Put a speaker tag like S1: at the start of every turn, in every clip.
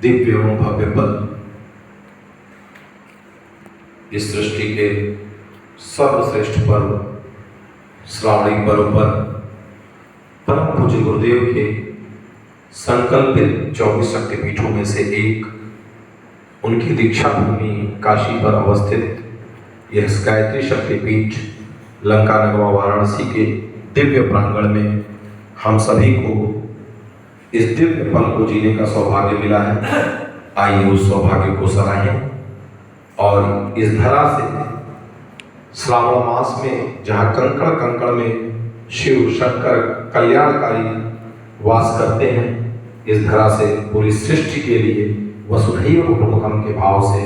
S1: दिव्य एवं भव्य पद, इस सृष्टि के सर्वश्रेष्ठ पर्व श्रावणी पर्व पर परम पूज्य गुरुदेव के संकल्पित 24 शक्तिपीठों में से एक, उनकी दीक्षा भूमि काशी पर अवस्थित यह गायत्री शक्तिपीठ लंका नगवा वाराणसी के दिव्य प्रांगण में हम सभी को इस दिव्य पल को जीने का सौभाग्य मिला है। आइए उस सौभाग्य को सराहें और इस धरा से श्रावण मास में जहाँ कंकड़ कंकड़ में शिव शंकर कल्याणकारी वास करते हैं, इस धरा से पूरी सृष्टि के लिए वसुधैव कुटुंबकम के भाव से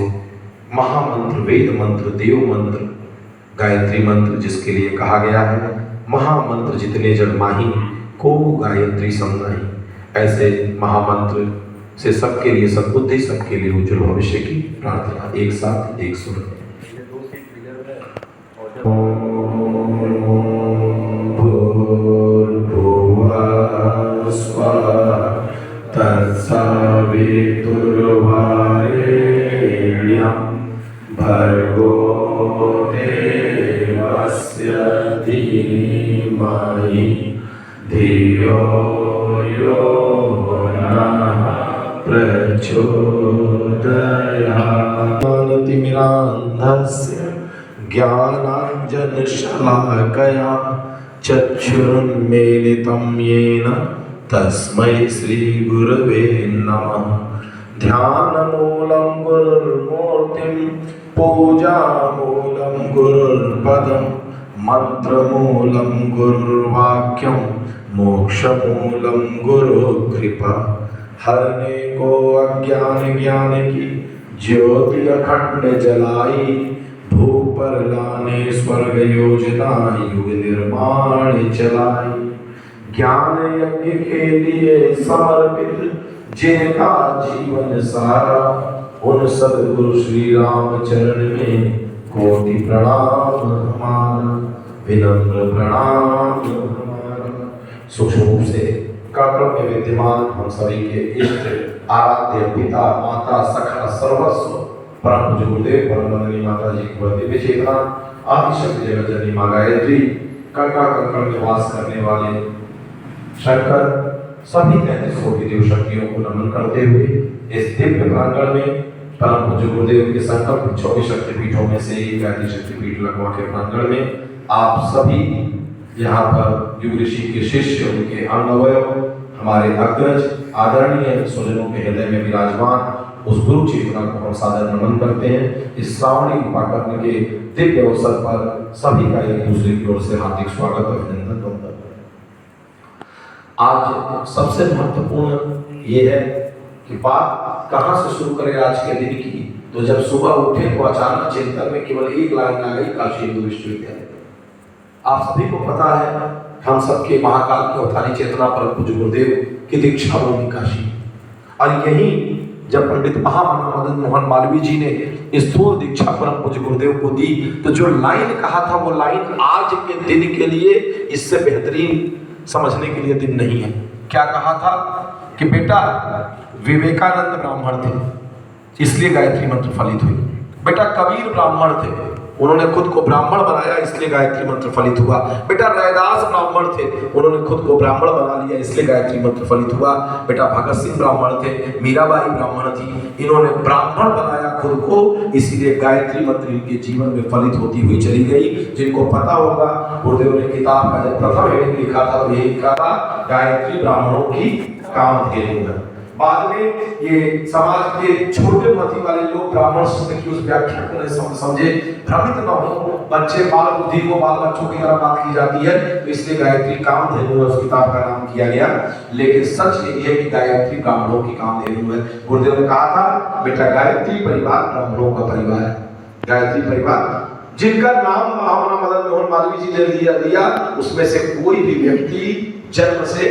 S1: महामंत्र, वेद मंत्र, देव मंत्र, गायत्री मंत्र, जिसके लिए कहा गया है महामंत्र जितने जग माही को गायत्री समनाही, ऐसे महामंत्र से सबके लिए सद्बुद्धि, सबके लिए उज्जवल भविष्य की प्रार्थना। एक साथ एक सुर
S2: भर्गो देवस्य धीमहि धियो यो नः प्रचोदयात्। ज्ञानतिमिरान्धस्य ज्ञानाञ्जनशलाकया चक्षुरुन्मीलितं येन तस्मै श्रीगुरवे नमः। ध्यानमूलं गुरुर्मूर्तिं पूजामूलं गुरुर्पदं मन्त्रमूलं गुरुर्वाक्यं मोक्षमूलं गुरुकृपा। हरने को अज्ञान ज्ञान की ज्योति अखंड जलाई, भूपर लाने स्वर्ग योजना युग निर्माण चलाई। ज्ञान यज्ञ के लिए समर्पित जिनका जीवन सारा, उन सद्गुरु श्री राम चरण में कोटि प्रणाम हमारा, विनम्र प्रणाम हमारा। सूक्ष्म रूप से कर्ण में विद्यमान हम सभी के इष्ट आराध्य पिता माता सखा सर्वस्व परम पूज्य गुरुदेव परम वंदनीय माता जी की दिव्य चेतना आदिशक्ति जगत जननी मां गायत्री, कंकड़ कंकड़ में वास करने वाले शंकर, सभी 33 कोटि देव शक्तियों को नमन करते हुए इस दिव्य प्रांगण में परम पूज्य गुरुदेव के संकल्प 24 शक्तिपीठों में से एक गायत्री शक्तिपीठ लखनऊ के प्रांगण में आप सभी यहाँ पर युग ऋषि के शिष्य, उनके अंगवयव, हमारे अग्रज आदरणीय स्वजनों के हृदय में विराजमान उस गुरु चेतना को हम सादर नमन करते हैं। इस श्रावणी उपाकर्म के दिव्य अवसर पर सभी का एक दूसरे की ओर से हार्दिक स्वागत, अभिनंदन, वंदन। आज सबसे महत्वपूर्ण ये है कि बात कहाँ से शुरू करें आज के दिन की। तो जब सुबह उठे तो अचानक चिंतन में केवल एक लाइन आ गई, काशी हिंदू विश्वविद्यालय। आप सभी को पता है हम सबके महाकाल की अवतारी चेतना परम पूज्य गुरुदेव की दीक्षा भूमि काशी, और यही जब पंडित महामना मदन मोहन मालवीय जी ने स्थूल दीक्षा परम पूज्य गुरुदेव को दी, तो जो लाइन कहा था वो लाइन आज के दिन के लिए इससे बेहतरीन समझने के लिए दिन नहीं है। क्या कहा था कि बेटा विवेकानंद ब्राह्मण थे इसलिए गायत्री मंत्र फलित हुई, बेटा कबीर ब्राह्मण थे उन्होंने खुद को ब्राह्मण बनाया इसलिए गायत्री मंत्र फलित हुआ, बेटा रैदास ब्राह्मण थे उन्होंने खुद को ब्राह्मण बना लिया इसलिए गायत्री मंत्र फलित हुआ, बेटा भगत सिंह ब्राह्मण थे, मीराबाई ब्राह्मण थी, इन्होंने ब्राह्मण बनाया खुद को इसीलिए गायत्री मंत्र इनके जीवन में फलित होती हुई चली गई। जिनको पता होगा गुरुदेव ने किताब का जब प्रथम हेडिंग लिखा था तो यही लिखा था गायत्री ब्राह्मणों की कामधेनु है। बाद में ये समाज के छोटे मति वाले लोग ब्राह्मण शब्द की उस व्याख्या को नहीं समझे, भ्रमित न हो, बच्चे बाल बुद्धि को बाल बच्चों की तरह बात की जाती है, तो इसलिए गायत्री कामधेनु है उस किताब का नाम किया गया। लेकिन सच ये है कि गायत्री ब्राह्मणों की कामधेनु है। गुरुदेव ने कहा था बेटा गायत्री परिवार ब्राह्मणों का परिवार है। गायत्री परिवार जिनका नाम महामना मदन मोहन मालवीय जी ने दिया उसमें से कोई भी व्यक्ति जन्म से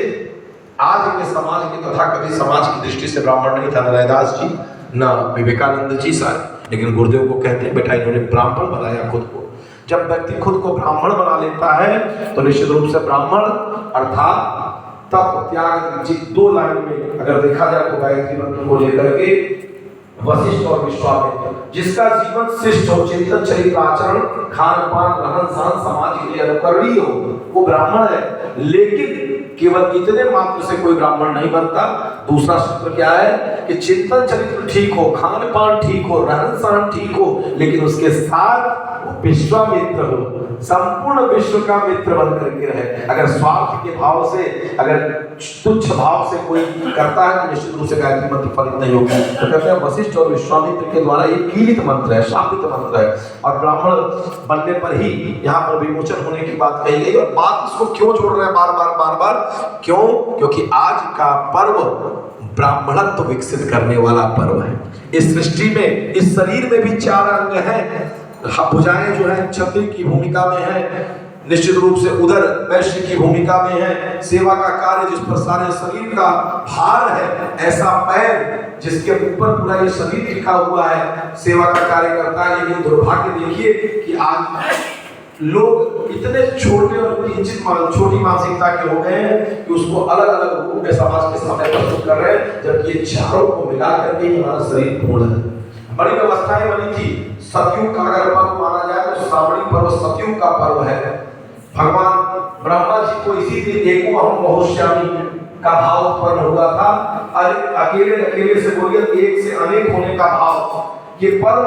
S2: आज के समाज के तथाकथित समाज की दृष्टि से ब्राह्मण नहीं था, न रैदास जी न विवेकानंद जी सारे, लेकिन गुरुदेव को कहते हैं बेटा इन्होंने ब्राह्मण बनाया खुद को। जब व्यक्ति खुद को ब्राह्मण बना लेता है तो निश्चित रूप से ब्राह्मण अर्थात तप त्याग दो लाइन में अगर देखा जाए तो गायत्री मंत्र को लेकर के वशिष्ठ और विश्वामित्र, जिसका जीवन शिष्ट हो, चिंतन चरित्र आचरण खान पान रहन सहन समाज के लिए अनुकरणीय हो, वो ब्राह्मण है। लेकिन केवल इतने मात्र से कोई ब्राह्मण नहीं बनता। दूसरा सूत्र क्या है कि चिंतन चरित्र ठीक हो, खान पान ठीक हो, रहन सहन ठीक हो, लेकिन उसके साथ विश्वामित्र हो, संपूर्ण विश्व का मित्र बन करके रहे। अगर स्वार्थ के भाव से, अगर तुच्छ भाव से कोई करता है तो निश्चित रूप से गायत्री मंत्र फलित नहीं होगी। तो कहते हैं वशिष्ठ और विश्वामित्र के द्वारा ये कीलित मंत्र है, शापित मंत्र है, और ब्राह्मण बनने पर ही यहाँ पर विमोचन होने की बात कही गई। और बात इसको क्यों जोड़ रहे हैं बार बार क्यों? क्योंकि आज का पर्व ब्राह्मणत्व विकसित करने वाला पर्व है। इस सृष्टि में, इस शरीर में भी 4 अंग हैं। भुजाएं जो है छत्री की भूमिका में है, निश्चित रूप से उदर वैश्य की भूमिका में है, सेवा का कार्य जिस पर सारे शरीर का भार है, ऐसा पैर जिसके ऊपर पूरा ये शरीर लिखा हुआ है, सेवा का कार्य करता है। लेकिन दुर्भाग्य देखिए कि आज लोग इतने छोटे और किंचित छोटी मानसिकता के हो गए हैं कि उसको अलग अलग रूप में समाज के सामने प्रस्तुत कर रहे हैं, जबकि ये चारों को मिला करके ही हमारा शरीर पूर्ण है। बड़ी व्यवस्थाएं बनी थी। सतयुग का अगर पर्व माना जाए तो श्रावणी पर्व सतयुग का पर्व है। भगवान ब्रह्मा जी को इसीलिए एको अहम बहुश्यामी का भाव उत्पन्न हुआ था। अकेले से बोलिए, एक से अनेक होने का भाव। ये पर्व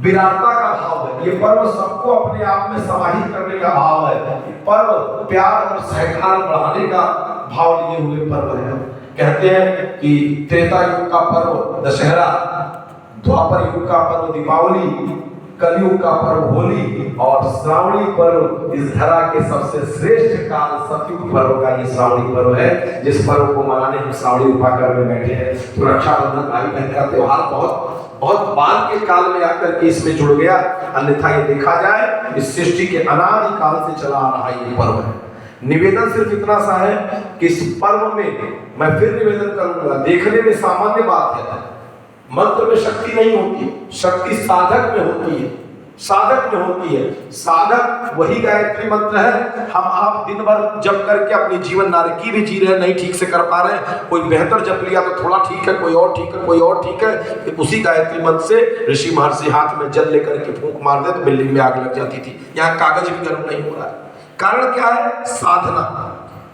S2: विराटता का भाव है। ये पर्व सबको अपने आप में समाहित करने का भाव है। ये पर्व प्यार और सहकार बढ़ाने का भाव लिए हुए पर्व है। कहते हैं कि त्रेता युग का पर्व दशहरा, द्वापर युग का पर्व दीपावली, कलयुग का पर्व होली, और श्रावणी पर्व इस धरा के सबसे श्रेष्ठ काल सतयुग पर्व का ये श्रावणी पर्व है, जिस पर्व को मनाने हम श्रावणी उपाकर में बैठे हैं। तो रक्षाबंधन भाई बहन का त्योहार बहुत बाद के काल में आकर के इसमें जुड़ गया। अन्यथा ये देखा जाए इस सृष्टि के अनादि काल से चला आ रहा ये पर्व है। निवेदन सिर्फ इतना सा है कि इस पर्व में मैं फिर निवेदन करूंगा, देखने में सामान्य बात है, मंत्र में शक्ति नहीं होती, शक्ति साधक में होती है, साधक में होती है। साधक वही गायत्री मंत्र है। हम आप दिन भर जप करके अपनी जीवन नारकी भी जी रहे हैं, नहीं ठीक से कर पा रहे हैं। कोई बेहतर जप लिया तो थोड़ा ठीक है, कोई और ठीक है, कोई और ठीक है। उसी गायत्री मंत्र से ऋषि महर्षि हाथ में जल लेकर के फूंक मार दे तो बिल्डिंग में आग लग जाती थी। यहाँ कागज भी गर्म नहीं हो रहा है। कारण क्या है? साधना।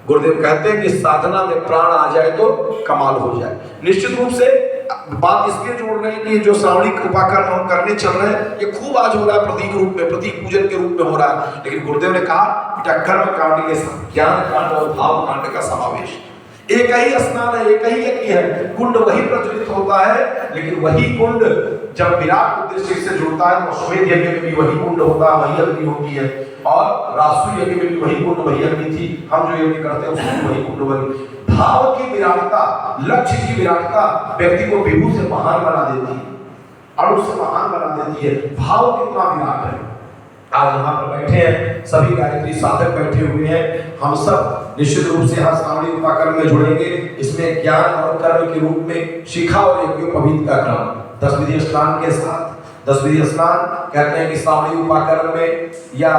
S2: गुरुदेव कहते हैं कि साधना में प्राण आ जाए तो कमाल हो जाए। निश्चित रूप से बात इसलिए जोड़ रहे हैं कि जो श्रावणी कृपा कर्म हम करने चल रहे हैं, ये खूब आज हो रहा है, प्रतीक रूप में, प्रतीक पूजन के रूप में हो रहा है। लेकिन गुरुदेव ने कहा बेटा कर्म कांड के साथ ज्ञान कांड और भाव कांड का समावेश। एक ही स्नान है, एक ही यज्ञ है, कुंड वही प्रज्वलित होता है, लेकिन वही कुंड जब विराट उद्देश्य से जुड़ता है तो श्वेत यज्ञ में भी वही कुंड होता है, वही अग्नि होती है, और रासु यज्ञ में भी वही कुंड वही अग्नि थी। हम जो यज्ञ करते हैं उसमें वही कुंड वही। भाव की विराटता, लक्ष्य की विराटता व्यक्ति को विभू से महान बना देती है, अणु से महान बना देती है। भाव कितना विराट है। आज यहाँ पर बैठे हैं सभी गायत्री साधक बैठे हुए हैं। हम सब निश्चित रूप से यहाँ श्रावणी उपाकर्म में जुड़ेंगे। इसमें ज्ञान और कर्म के रूप में शिखा और यज्ञोपवीत का क्रम 10 विधि स्नान के साथ। 10 विधि स्नान कहते हैं कि श्रावणी उपाकर्म में या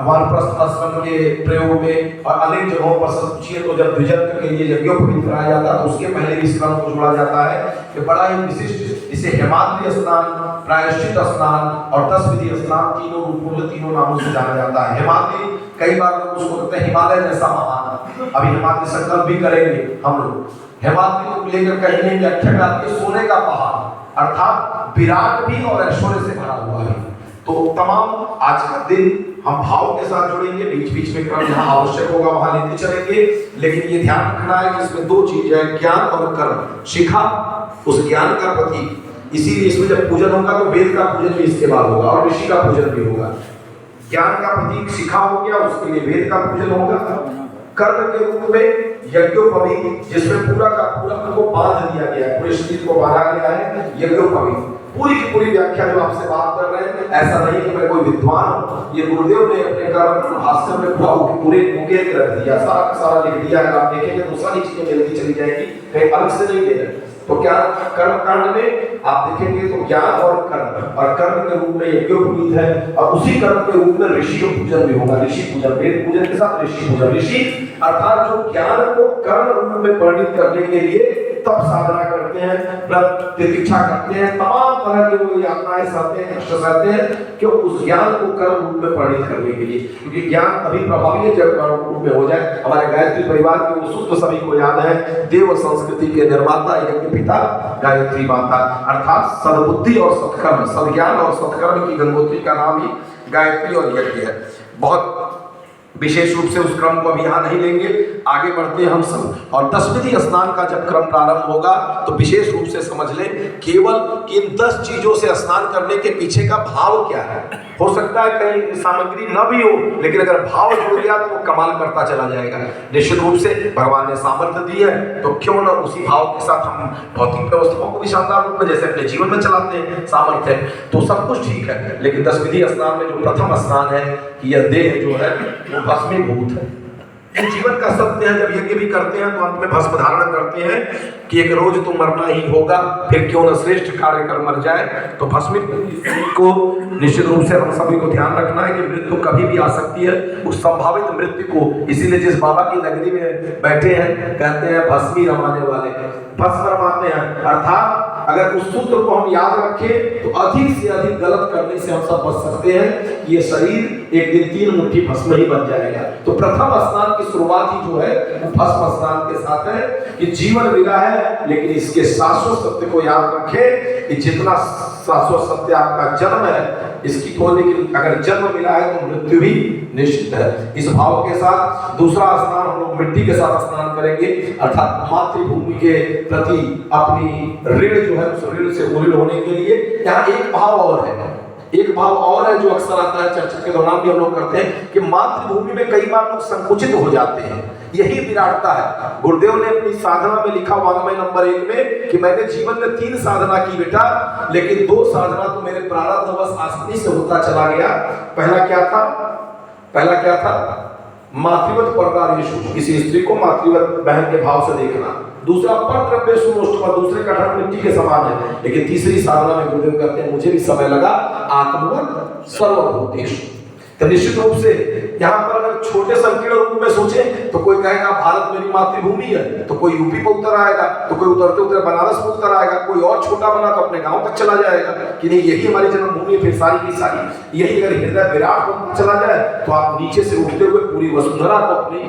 S2: वानप्रस्थ आश्रम के प्रयोग में और अनेक जगहों पर सब पूछिए तो जब द्विजत्व के लिए यज्ञोपवीत कराया जाता है तो उसके पहले भी इस क्रम को जोड़ा जाता है कि बड़ा ही विशिष्ट, इसे हेमाद्रि स्नान, प्रायश्चित स्नान और 10 विधि स्नान तीनों रूपों में, तीनों नामों से जाना जाता है। हेमाद्रि कई बार लोग उसको कहते हैं हिमालय जैसा महान। अभी हेमाद्रि संकल्प भी करेंगे हम लोग। हेमाद्रि को लेकर कहेंगे कि व्याख्या करके सोने का पहाड़, अर्थात विराट भी और ऐश्वर्य से भरा हुआ है। तो तमाम आज का दिन हम भाव के साथ जुड़ेंगे। बीच बीच में क्रम जहाँ आवश्यक होगा वहां लेते चलेंगे, लेकिन ये ध्यान रखना है कि इसमें 2 चीज है, ज्ञान और कर्म। शिखा उस ज्ञान का प्रतीक, इसीलिए इसमें जब पूजन होगा तो वेद का पूजन भी इसके बाद होगा और ऋषि का पूजन भी होगा। ज्ञान का प्रतीक शिखा हो गया, उसके लिए वेद का पूजन होगा। कर्म के रूप में यज्ञोपवीत, जिसमें पूरा का पूरा को बांध दिया गया है, पूरे शरीर को बांधा गया है। यज्ञोपवीत पूरी की पूरी व्याख्या जो आपसे बात कर रहे हैं, ऐसा नहीं कि मैं कोई विद्वान हूं। ये गुरुदेव ने अपने कर्म भाष्य में पूरे मुके के रख दिया, सारा का सारा लिख दिया। अगर आप देखेंगे तो सारी चीजें मिलती चली जाएगी, कहीं अलग से नहीं दे रहे। तो क्या कर्म कांड में आप देखेंगे तो ज्ञान और कर्म के रूप में यज्ञोपवीत है, और उसी कर्म के रूप में ऋषि पूजन भी होगा। ऋषि पूजन, वेद पूजन के साथ ऋषि पूजन। ऋषि अर्थात जो ज्ञान को कर्म रूप में परिणित करने के लिए तप साधना करते हैं, व्रत प्रतीक्षा करते हैं, तमाम तरह के वो यातनाएं सहते हैं, कष्ट सहते हैं, क्यों? उस ज्ञान को कर्म रूप में परिणित करने के लिए। क्योंकि ज्ञान तभी प्रभावी है जब कर्म रूप में हो जाए। हमारे गायत्री परिवार के वो सूत्र सभी को याद है, देव संस्कृति के निर्माता यज्ञ पिता गायत्री माता, अर्थात सद्बुद्धि और सत्कर्म, सद्ज्ञान और सत्कर्म की गंगोत्री का नाम ही गायत्री और यज्ञ है। बहुत विशेष रूप से उस क्रम को अभी यहाँ नहीं लेंगे, आगे बढ़ते हैं हम सब। और दशविधि स्नान का जब क्रम प्रारंभ होगा तो विशेष रूप से समझ लें, केवल इन 10 चीजों से स्नान करने के पीछे का भाव क्या है। हो सकता है कहीं सामग्री न भी हो, लेकिन अगर भाव जुड़ गया तो वो कमाल करता चला जाएगा। निश्चित रूप से भगवान ने सामर्थ्य दी है, तो क्यों न उसी भाव के साथ हम भौतिक व्यवस्थाओं को भी शानदार रूप में जैसे अपने जीवन में चलाते हैं, सामर्थ्य है तो सब कुछ ठीक है। लेकिन दशविधि स्नान में जो प्रथम स्नान है कि यह देह जो है वो भस्मीभूत है। ये जीवन का सत्य है। जब यज्ञ भी करते हैं तो अंत में भस्म धारण करते हैं कि एक रोज तो मरना ही होगा, फिर क्यों न श्रेष्ठ कार्य कर मर जाए। तो भस्मीभूत को निश्चित रूप से हम सभी को ध्यान रखना है कि मृत्यु कभी भी आ सकती है। उस संभावित मृत्यु को, इसीलिए जिस बाबा की नगरी में बैठे हैं कहते हैं भस्मी रमाने वाले, भस्म रमाते हैं। अर्थात अगर उस सूत्र को हम याद रखें तो अधिक से अधिक गलत करने से हम सब बच सकते हैं। ये शरीर एक दिन 3 मुट्ठी भस्म ही बन जाएगा। तो प्रथम स्नान की शुरुआत ही जो है वो भस्म स्नान के साथ है कि जीवन मिला है, लेकिन इसके शाश्वत सत्य को याद रखें कि जितना शाश्वत सत्य आपका जन्म है इसकी तो, लेकिन अगर जन्म मिला है तो मृत्यु भी निश्चित है। इस भाव के साथ दूसरा स्नान हम लोग मिट्टी के साथ स्नान करेंगे, अर्थात मातृभूमि के प्रति अपनी ऋण जो है उस ऋण से उऋण होने के लिए। यहाँ एक भाव और है, एक भाव और है जो अक्सर आता है, चर्चा के दौरान भी हम लोग करते हैं कि मातृभूमि में कई बार लोग संकुचित हो जाते हैं। यही विराटता है। गुरुदेव ने अपनी साधना में लिखा वाङ्मय नंबर 1 में कि मैंने जीवन में 3 साधना की बेटा, लेकिन 2 साधना तो मेरे प्रारब्धवश आसानी से होता चला गया। पहला क्या था? मातृवत परदारेषु, किसी स्त्री को मातृवत बहन के भाव से देखना। दूसरा परद्रव्येषु नोष्ठवा, दूसरे का ढंग मिट्टी के समान है। लेकिन तीसरी साधना में गुरुदेव कहते हैं मुझे भी समय लगा, आत्मवत सर्वभूतेषु। तो निश्चित रूप से यहाँ पर अगर छोटे संकीर्ण रूप में सोचे तो कोई कहेगा भारत मेरी मातृभूमि है, तो कोई यूपी पर उतर आएगा, तो कोई उतरते उतरते बनारस पर उतर आएगा, कोई और छोटा बना तो अपने गांव तक चला जाएगा कि नहीं यही हमारी जन्मभूमि है। फिर सारी की सारी यही अगर हृदय विराट बनता चला जाए तो आप नीचे से उठते हुए पूरी वसुंधरा को, अपनी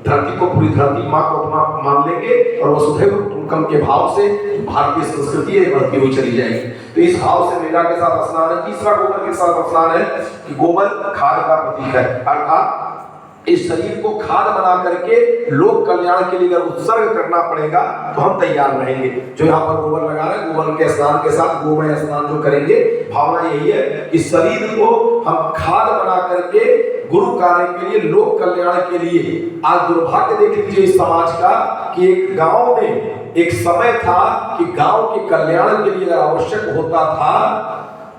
S2: धरती को, पूरी धरती माँ को अपना मान लेंगे और वसुधैव कुटुम्बकम के भाव से भारतीय संस्कृति है बढ़ती हुई चली जाएगी। तो इस भाव से मेरा के साथ स्नान है। तीसरा गोबर के साथ स्नान है कि गोबर खाद का प्रतीक है, अर्थात इस शरीर को खाद बना करके लोक कल्याण के लिए अगर उत्सर्ग करना पड़ेगा तो हम तैयार रहेंगे। जो यहाँ पर गोबर लगा रहे हैं, गोबर के स्नान के साथ गोमय स्नान जो करेंगे, भावना यही है कि शरीर को हम खाद बना करके गुरु कार्य के लिए, लोक कल्याण के लिए। आज दुर्भाग्य देख लीजिए इस समाज का कि एक गांव में एक समय था कि गांव के कल्याण के लिए अगर आवश्यक होता था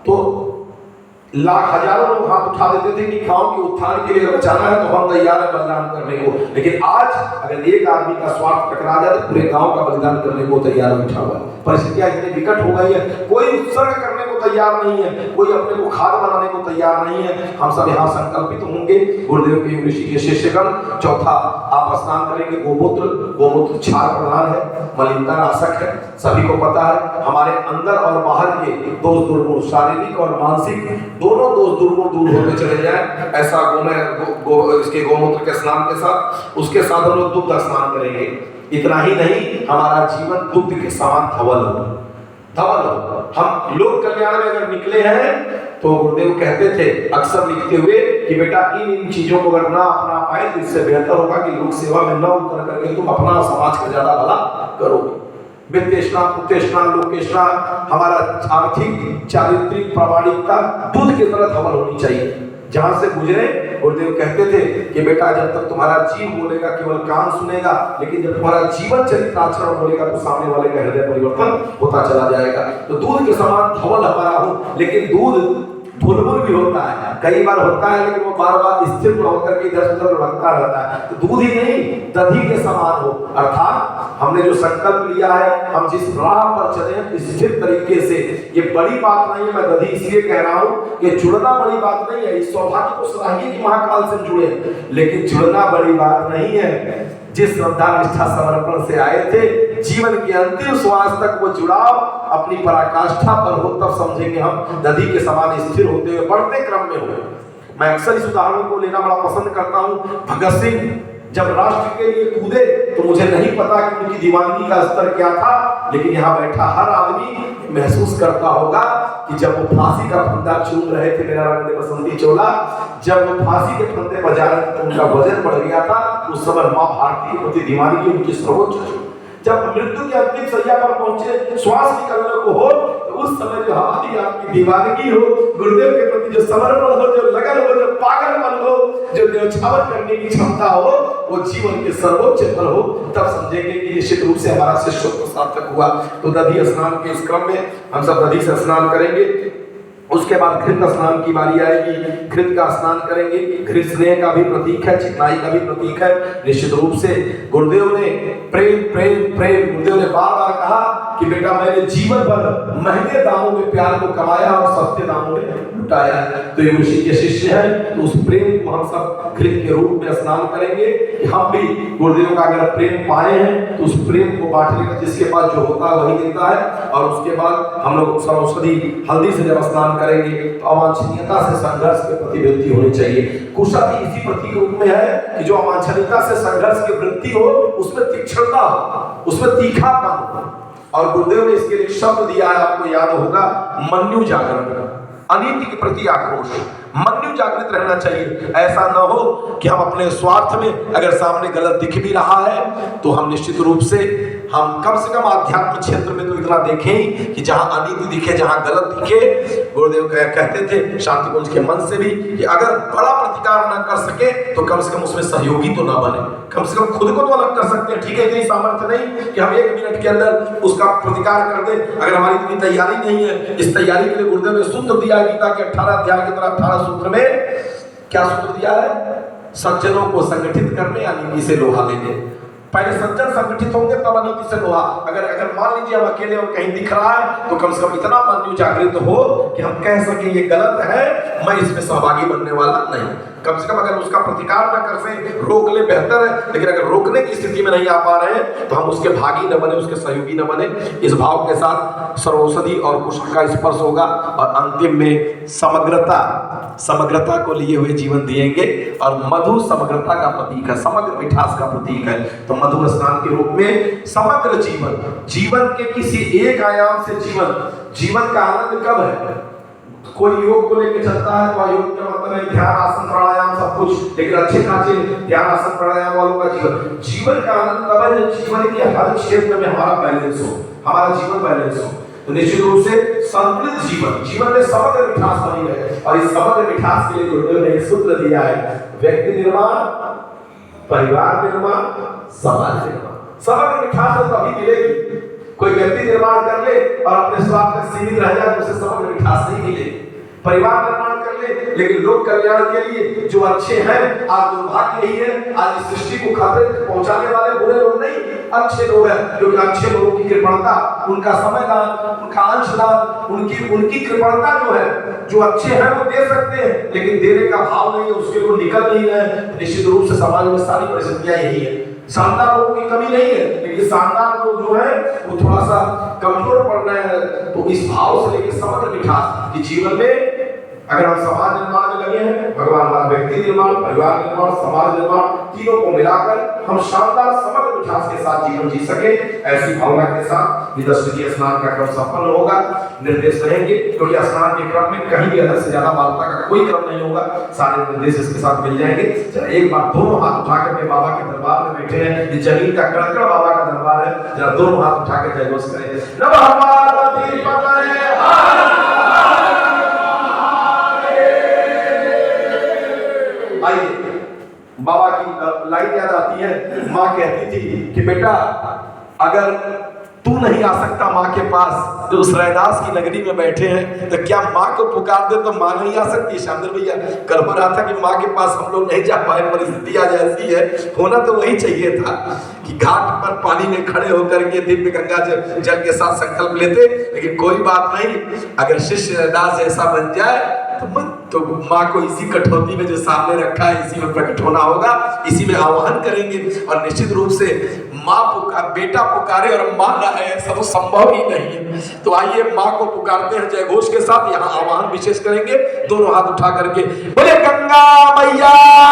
S2: तो लाख हजारों लोग हाथ उठा देते थे कि गांव के उत्थान के लिए बचाना है तो हम तैयार है बलिदान करने को। लेकिन आज अगर एक आदमी का स्वार्थ टकरा जाए तो पूरे गांव का बलिदान करने को तैयार बैठा हुआ है। परिस्थितियां इतनी विकट हो गई है, कोई उत्सर्ग करने को तैयार नहीं है, कोई अपने को खाद बनाने को तैयार नहीं है। हम सब यहाँ संकल्पित होंगे गुरुदेव के ऋषि के शिष्यगण। चौथा, आप स्नान करेंगे गोमूत्र क्षार प्रधान है, मलिनता नाशक है। सभी को पता है हमारे अंदर और बाहर के दोष दुर्गुण, शारीरिक और मानसिक दोनों दोष दुर्गुण दूर होते चले जाए। ऐसा इसके गोमूत्र के स्नान के साथ, उसके साथ हम लोग दुग्ध स्नान करेंगे। इतना ही नहीं, हमारा जीवन दुग्ध के समान धवल हो। हम लोक कल्याण में अगर निकले हैं तो गुरुदेव कहते थे अक्सर लिखते हुए कि बेटा इन चीजों को अगर ना अपना पाए तो इससे बेहतर होगा कि लोक सेवा में न उतर करके तुम अपना समाज का ज्यादा भला करोगे। वित्तेष्णा, पुत्तेष्णा, लोकेष्णा, हमारा आर्थिक चारित्रिक प्रामाणिकता दूध की तरह धवल होनी चाहिए। जहां से गुजरे गुरुदेव कहते थे कि बेटा जब तक तुम्हारा जीव बोलेगा केवल कान सुनेगा, लेकिन जब तुम्हारा जीवन चरित्र आचरण बोलेगा तो सामने वाले का हृदय परिवर्तन होता चला जाएगा। तो दूध के समान धवल हमारा हो, लेकिन दूध धुलमुल भी होता है, कई बार होता है, लेकिन वो बार बार स्थिर होकर के इधर उधर भटकता रहता है। तो दूध ही नहीं दधी के समान हो, अर्थात हमने जो संकल्प लिया है, हम जिस राह पर चले स्थिर तरीके से, ये बड़ी बात नहीं है। मैं दधी इसलिए कह रहा हूँ कि जुड़ना बड़ी बात नहीं है। इस सौभाग्य को सराहिए कि महाकाल से जुड़े, लेकिन जुड़ना बड़ी बात नहीं है। जिस श्रद्धा निष्ठा समर्पण से आए थे, जीवन के अंतिम श्वास तक वो जुड़ाव अपनी पराकाष्ठा पर हो, तब समझेंगे हम दधी के समान स्थिर होते हुए बढ़ते क्रम में हो। मैं अक्सर इस उदाहरण को लेना बड़ा पसंद करता हूँ। भगत सिंह जब राष्ट्र के लिए कूदे तो मुझे नहीं पता कि उनकी दीवानगी का स्तर क्या था, लेकिन यहाँ बैठा हर आदमी महसूस करता होगा कि जब वो फांसी का फंदा चूम रहे थे, मेरा रंग दे बसंती चोला, जब वो फांसी के फंदे बजा रहे थे तो उनका वजन बढ़ गया था। उस समय माँ भारती के प्रति दीवानगी उनकी सर्वोच्च थी। जब मृत्यु के अंतिम सैया पर पहुंचे, श्वास निकलने को हो, तो उस समय जो हमारी आपकी दीवानगी हो, गुरुदेव के प्रति जो समर्पण हो, जो लगन हो, जो पागलपन हो, जो न्यौछावर करने की क्षमता हो, वो जीवन के सर्वोच्च फल हो, तब समझेंगे कि निश्चित रूप से हमारा शिष्यत्व सार्थक हुआ। तो दधी स्नान के इस क्रम में हम सब दधी से स्नान करेंगे। उसके बाद घृत स्नान की बारी आएगी, घृत का स्नान करेंगे। घृत स्नेह का भी प्रतीक है, चिकनाई का भी प्रतीक है। निश्चित रूप से गुरुदेव ने प्रेम प्रेम प्रेम, गुरुदेव ने बार बार कहा कि बेटा मैंने जीवन भर महंगे दामों में प्यार को कमाया और सस्ते दामों में लुटाया है। तो ये ऋषि के शिष्य हैं, तो उस प्रेम को हम सब घृत के रूप में स्नान करेंगे कि हम भी गुरुदेव का अगर प्रेम पाए हैं तो उस प्रेम को बांटने का जिसके पास जो होता है वही देता है। और उसके बाद हम लोग सरस्वती हल्दी से जब स्नान करेंगे तो अवांछनीयता से संघर्ष की प्रतिवृत्ति होनी चाहिए। कुशा भी इसी प्रतीक रूप में है कि जो अवांछनीयता से संघर्ष की वृत्ति हो, उसमें तीक्ष्णता हो, उसमें तीखापन हो। और गुरुदेव ने इसके लिए शब्द दिया है, आपको याद होगा, मन्यु जागरण, अनीति के प्रति आक्रोश। मन्यु जागृत रहना चाहिए। ऐसा न हो कि हम अपने स्वार्थ में अगर सामने गलत दिख भी रहा है तो हम निश्चित रूप से हम कम से कम आध्यात्म क्षेत्र में तो इतना देखें कि जहां अनीति दिखे, जहां गलत दिखे, गुरुदेव कहते थे शांति कुंज के मन से भी कि अगर बड़ा प्रतिकार न कर सके तो कम से कम उसमें सहयोगी तो न बने, कम से कम खुद को तो अलग कर सकते हैं। ठीक है, इतनी सामर्थ्य नहीं कि हम 1 मिनट के अंदर उसका प्रतिकार कर दें। अगर हमारी इतनी तैयारी नहीं है, इस तैयारी के लिए गुरुदेव ने सूत्र दिया गीता के 18 अध्याय की तरह 18 सूत्र में क्या सूत्र दिया है? सज्जनों को संगठित करने, अनीति से लोहा लेने। पहले सज्जन संगठित होंगे तब अनीति से लोहा। अगर मान लीजिए हम अकेले और कहीं दिख रहा है तो कम से कम इतना मन्यु जागृत हो कि हम कह सके ये गलत है, मैं इसमें सहभागी बनने वाला नहीं। कम से कम अगर उसका प्रतिकार न कर से रोक ले बेहतर है, लेकिन अगर रोकने की स्थिति में नहीं आ पा रहे हैं तो हम उसके भागी न बने, उसके सहयोगी न बने। इस भाव के साथ सर्वौषधि और कुशल का स्पर्श होगा और अंतिम में समग्रता को लिए हुए जीवन दिएंगे। और मधु समग्रता का प्रतीक है, समग्र मिठास का प्रतीक है। तो मधु स्नान के रूप में समग्र जीवन के किसी एक आयाम से जीवन का आनंद कब है? कोई योग को लेकर चलता है तो योग का मतलब है ध्यान, आसन, प्राणायाम सब कुछ, लेकिन अच्छे खासे ध्यान, आसन, प्राणायाम वालों का जीवन का आनंद तब है जब जीवन के हर क्षेत्र में हमारा बैलेंस हो, हमारा जीवन बैलेंस हो। तो निश्चित रूप से संतुलित जीवन में समग्र मिठास बनी रहे। और इस समग्र मिठास के लिए गुरुदेव ने एक सूत्र दिया है, व्यक्ति निर्माण, परिवार निर्माण, समाज निर्माण। समग्र मिठास तो तभी मिलेगी। कोई व्यक्ति निर्माण कर ले और अपने स्वार्थ तक सीमित रह जाए तो उसे समग्र मिठास नहीं मिले। परिवार निर्माण कर ले, लेकिन लोक कल्याण के लिए जो अच्छे हैं, आज दुर्भाग्य यही है, आज इस सृष्टि को खतरे पहुंचाने वाले बुरे लोग नहीं, अच्छे लोग हैं। क्योंकि अच्छे लोगों की कृपणता, उनका समयदान, उनका अंशदान, उनकी कृपणता जो है, जो अच्छे हैं वो दे सकते हैं, लेकिन देने का भाव नहीं है, उसके लोग निकल नहीं रहे। निश्चित रूप से समाज में सारी परिस्थितियां यही है। शानदार लोगों की कमी नहीं है, लेकिन शानदार लोग जो है वो थोड़ा सा कमजोर पड़ रहे हैं। तो इस भाव से लेकर समग्र मिठास कि जीवन में अगर हम समाज निर्माण में लगे हैं, भगवान हमारा व्यक्ति निर्माण, परिवार निर्माण, समाज निर्माण, तीनों को मिलाकर हम शानदार समग्र मिठास के साथ जीवन जी सके, ऐसी भावना के साथ विदस्पति स्नान का क्रम सफल होगा। निर्देश रहेंगे क्योंकि स्नान के क्रम में कहीं भी अलग से ज्यादा वार्ता का कोई क्रम नहीं होगा, सारे निर्देश इसके साथ मिल जाएंगे। जरा एक बार दोनों हाथ उठा करके बाबा के दरबार में बैठे हैं, ये जमीन का कड़कड़ बाबा का दरबार है, जरा दोनों हाथ उठा के जयघोष करें, नमः पार्वती पतये। आइए, बाबा की लाइन याद आती है। माँ कहती थी कि बेटा अगर तू नहीं आ सकता माँ के पास, तो उस रैदास की नगरी में बैठे हैं, तो क्या माँ को पुकार दे तो माँ नहीं आ सकती? शामदर भैया कल हो रहा था कि माँ के पास हम लोग नहीं जा पाए, परिस्थिति आज ऐसी है, होना तो वही चाहिए था कि घाट पर पानी में खड़े होकर के दिव्य गंगा जल के साथ संकल्प लेते, लेकिन कोई बात नहीं, अगर शिष्य रैदास ऐसा बन जाए तो माँ को इसी कठौती में जो सामने रखा है इसी में प्रकट होना होगा, इसी में आह्वान करेंगे। और निश्चित रूप से माँ बेटा पुकारे और माँ ना है, सब संभव ही नहीं है। तो आइए माँ को पुकारते हैं जयघोष के साथ, यहाँ आह्वान विशेष करेंगे, दोनों हाथ उठा करके बोले गंगा मैया